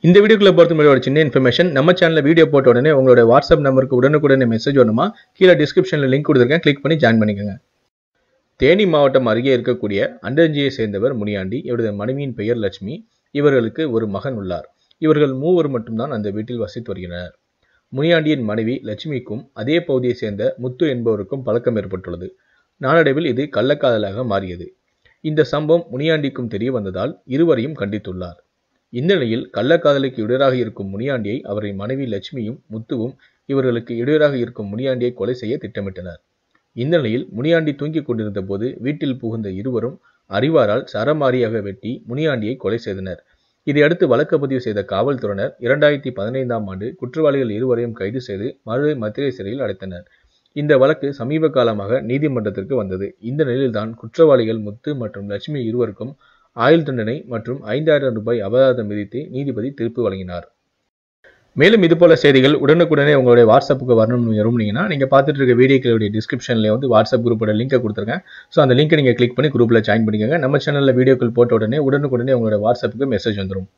இந்த வீடியோக்குள்ள பொறுத்த முன்னாடி ஒரு சின்ன இன்ஃபர்மேஷன். நம்ம சேனல்ல வீடியோ போட்ட உடனே உங்களோட வாட்ஸ்அப் நம்பருக்கு உடனுக்குடனே மெசேஜ் வரணுமா? கீழே டிஸ்கிரிப்ஷன்ல லிங்க் கொடுத்துருக்கேன், கிளிக் பண்ணி ஜாயின் பண்ணிக்கோங்க. தேனி மாவட்டம் அருகே இருக்கக்கூடிய அண்டஞ்சியை சேர்ந்தவர் முனியாண்டி. இவரது மனைவியின் பெயர் லட்சுமி. இவர்களுக்கு ஒரு மகன் உள்ளார். இவர்கள் மூவர் மட்டும்தான் அந்த வீட்டில் வசித்து வருகின்றனர். முனியாண்டியின் மனைவி லட்சுமிக்கும் அதே பகுதியை சேர்ந்த முத்து என்பவருக்கும் பழக்கம் ஏற்பட்டுள்ளது. நாளடைவில் இது கள்ளக்காதலாக மாறியது. இந்த சம்பவம் முனியாண்டிக்கும் தெரிய வந்ததால் இருவரையும் கண்டித்துள்ளார். இந்த நிலையில் கள்ளக்காதலுக்கு இடையூறாக இருக்கும் முனியாண்டியை அவரின் மனைவி லட்சுமியும் முத்துவும் இவர்களுக்கு இடையூறாக இருக்கும் முனியாண்டியை கொலை செய்ய திட்டமிட்டனர். இந்த நிலையில் முனியாண்டி தூங்கிக் கொண்டிருந்த போது வீட்டில் புகுந்த இருவரும் அரிவாரால் சரமாரியாக வெட்டி முனியாண்டியை கொலை செய்தனர். இதையடுத்து வழக்கு பதிவு செய்த காவல்துறையினர் 2015ஆம் ஆண்டு குற்றவாளிகள் இருவரையும் கைது செய்து மதுரை மத்திய சிறையில் அடைத்தனர். இந்த வழக்கு சமீப காலமாக நீதிமன்றத்திற்கு வந்தது. இந்த நிலையில்தான் குற்றவாளிகள் முத்து மற்றும் லட்சுமி இருவருக்கும் ஆயுள் தண்டனை மற்றும் 5000 ரூபாய் அபராதம் விதித்து நீதிபதி தீர்ப்பு வழங்கினார். மேலும் இதுபோல செய்திகள் உடனுக்குடனே உங்களுடைய வாட்ஸ்அப்புக்கு வரணும்னு விரும்புனீங்கன்னா நீங்க பார்த்துட்டு இருக்க வீடியோக்களுடைய டிஸ்கிரிப்ஷன்ல வாட்ஸ்அப் குரூப்போட லிங்கை கொடுத்துருக்கேன். ஸோ அந்த லிங்கை நீங்க கிளிக் பண்ணி குரூப்ல ஜாயின் பண்ணிக்கோங்க. நம்ம சேனல்ல வீடியோக்கள் போட்ட உடனே உடனுக்குடனே உங்களுடைய வாட்ஸ்அப்புக்கு மெசேஜ் வந்துடும்.